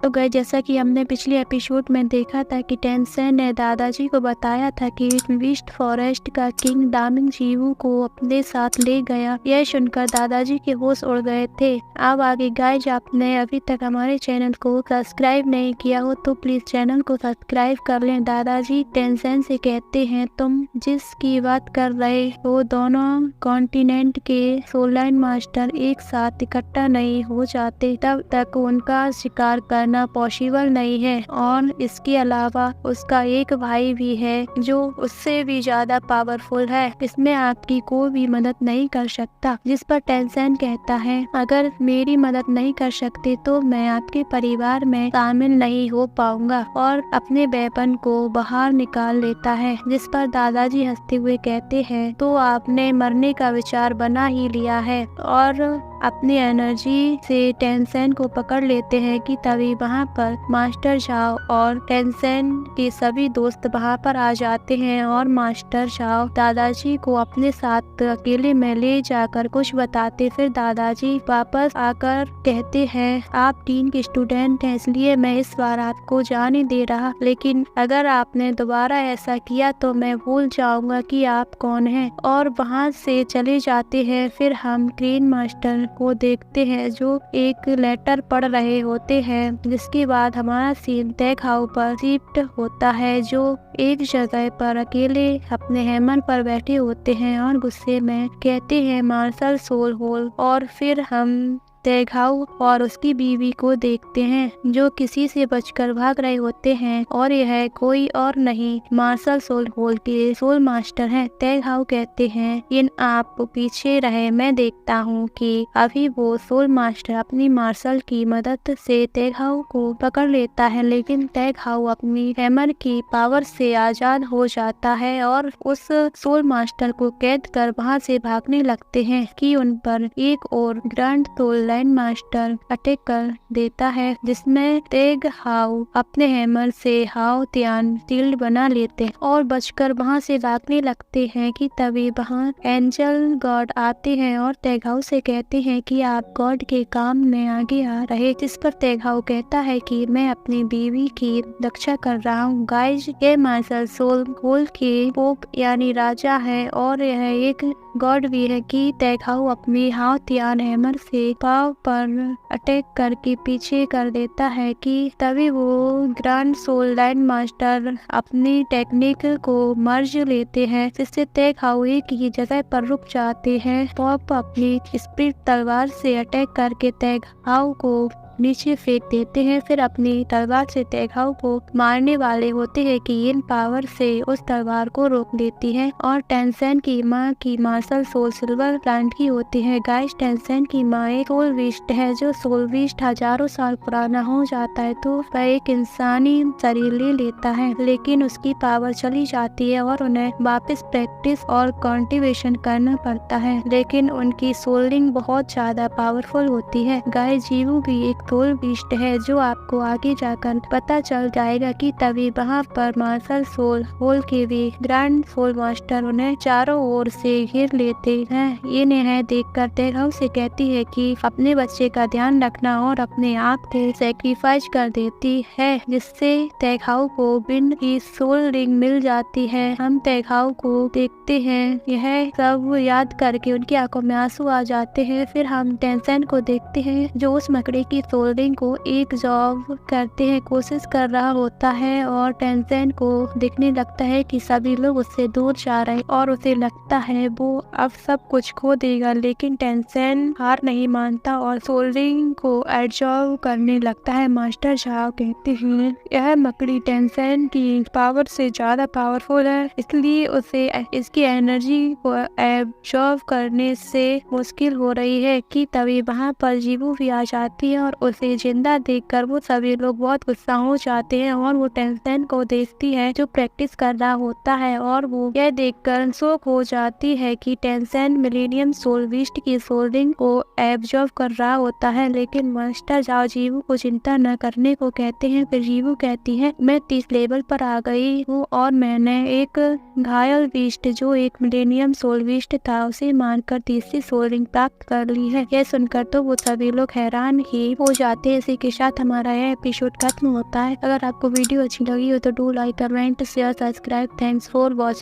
तो गए जैसा कि हमने पिछले एपिसोड में देखा था कि टेंसेन ने दादाजी को बताया था कि विस्ट फॉरेस्ट का किंग डार्मिंग जीवू को अपने साथ ले गया। यह सुनकर दादाजी के होश उड़ गए थे। अब आगे गाइज, आपने अभी तक हमारे चैनल को सब्सक्राइब नहीं किया हो तो प्लीज चैनल को सब्सक्राइब कर लें। दादाजी टेंसेन से कहते हैं, तुम जिसकी बात कर रहे हो दोनों कॉन्टिनेंट के सोलर मास्टर एक साथ इकट्ठा नहीं हो जाते तब तक उनका शिकार करना पॉसिबल नहीं है। और इसके अलावा उसका एक भाई भी है जो उससे भी ज्यादा पावरफुल है। इसमें आपकी कोई भी मदद नहीं कर सकता। जिस पर टेंसेन कहता है, अगर मेरी मदद नहीं कर सकते तो मैं आपके परिवार में शामिल नहीं हो पाऊंगा, और अपने वेपन को बाहर निकाल लेता है। जिस पर दादाजी हंसते हुए कहते हैं, तो आपने मरने का विचार बना ही लिया है। और अपनी एनर्जी से टेंसेन को पकड़ लेते हैं कि तभी वहाँ पर मास्टर झाओ और टेंसेन के सभी दोस्त वहाँ पर आ जाते हैं। और मास्टर झाओ दादाजी को अपने साथ अकेले में ले जाकर कुछ बताते। फिर दादाजी वापस आकर कहते हैं, आप टीन के स्टूडेंट हैं इसलिए मैं इस बार आपको जाने दे रहा, लेकिन अगर आपने दोबारा ऐसा किया तो मैं भूल जाऊंगा कि आप कौन हैं। और वहाँ से चले जाते हैं। फिर हम ग्रीन मास्टर को देखते हैं जो एक लेटर पढ़ रहे होते हैं। जिसके बाद हमारा सीन टेक हाउस पर शिफ्ट होता है, जो एक जगह पर अकेले अपने हैमर पर बैठे होते हैं और गुस्से में कहते हैं, मार्शल सोल होल। और फिर हम तेघाऊ और उसकी बीवी को देखते हैं जो किसी से बचकर भाग रहे होते हैं, और यह कोई और नहीं मार्शल सोल होल के सोल मास्टर हैं। तेघाऊ कहते हैं, इन आप पीछे रहे, मैं देखता हूँ कि अभी वो सोल मास्टर अपनी मार्शल की मदद से तेघाऊ को पकड़ लेता है, लेकिन तेघाऊ अपनी हैमर की पावर से आजाद हो जाता है और उस सोल मास्टर को कैद कर वहाँ से भागने लगते हैं कि उन पर एक और grand soul line master attack कर देता है, जिसमें तेग हाउ अपने हैमर से हाउ त्यान शील्ड बना लेते हैं और बचकर वहां से भागने लगते हैं कि तभी वहां एंजल गॉड आते हैं और तेघाऊ से कहते हैं कि आप गॉड के काम में आगे आ रहे। जिस पर तेघाऊ कहता है कि मैं अपनी बीवी की रक्षा कर रहा हूँ। गाइज, ये मार्शल सोल होल के पोप यानी राजा है और यह एक गॉड भी है कि तेघाऊ अपनी हाउ त्यान हैमर से पाव पर अटैक करके पीछे कर देता है कि तभी वो ग्रैंड सोल लाइन मास्टर अपनी टेक्निक को मर्ज लेते हैं, जिससे तेघाऊ एक ही जगह पर रुक जाते हैं। पॉप अपनी स्पिरिट तलवार से अटैक करके तेघाऊ को नीचे फेंक देते हैं। फिर अपनी तलवार से तेघाऊ को मारने वाले होते हैं कि इन पावर से उस तलवार को रोक देती है। और टेंसेन की माँ की मार्शल सोल सिल्वर प्लांट की होती है। गाइस, टेंसेन की माँ एक सोल विस्ट है, जो सोल विस्ट हजारों साल पुराना हो जाता है तो वह एक इंसानी शरीर ले लेता है, लेकिन उसकी पावर चली जाती है और उन्हें वापस प्रैक्टिस और कल्टीवेशन करना पड़ता है, लेकिन उनकी सोलिंग बहुत ज्यादा पावरफुल होती है। गाइस, जीवू भी एक सोल विस्ट है, जो आपको आगे जाकर पता चल जाएगा कि तभी वहाँ पर मार्शल सोल होल के भी ग्रैंड सोल मास्टर उन्हें चारों ओर से घेर लेते हैं। ये नेहा देखकर तेघाऊ से कहती है कि अपने बच्चे का ध्यान रखना और अपने आप को सैक्रिफाइस कर देती है, जिससे तेघाऊ को बिन की सोल रिंग मिल जाती है। हम तेघाऊ को देखते हैं, यह सब याद करके उनकी आंखों में आंसू आ जाते हैं। फिर हम टेंसेन को देखते हैं जो उस मकड़ी की सोल्डिंग को एक जॉब करते हैं कोशिश कर रहा होता है, और टेंसेन को दिखने लगता है कि सभी लोग उससे दूर जा रहे हैं और उसे लगता है वो अब सब कुछ खो देगा, लेकिन टेंसेन हार नहीं मानता और सोल्डिंग को एब्जॉर्ब करने लगता है। मास्टर झाओ कहते हैं, यह मकड़ी टेंसेन की पावर से ज्यादा पावरफुल है, इसलिए उसे इसकी एनर्जी को एब्जॉर्ब करने से मुश्किल हो रही है कि तभी वहाँ पर जीवू भी आ जाती है और उसे जिंदा देखकर वो सभी लोग बहुत गुस्सा हो जाते हैं। और वो टेंसेन को देखती है जो प्रैक्टिस कर रहा होता है, और वो यह देखकर शॉक हो जाती है कि टेंसेन मिलेनियम सोल विस्ट की सोल्डिंग को एब्जॉर्ब कर रहा होता है। लेकिन मास्टर जाओ जीवू को चिंता न करने को कहते हैं। फिर जीवू कहती है, मैं 30 लेवल पर आ गई हूँ और मैंने एक घायल विस्ट जो एक मिलेनियम सोल विस्ट था उसे मारकर तीसरी सोल्डिंग प्राप्त कर ली है। यह सुनकर तो वो सभी लोग हैरान ही हो हो जाते हैं। इसी के साथ हमारा यह एपिसोड खत्म होता है। अगर आपको वीडियो अच्छी लगी हो तो do like, comment, share, subscribe. Thanks for watching.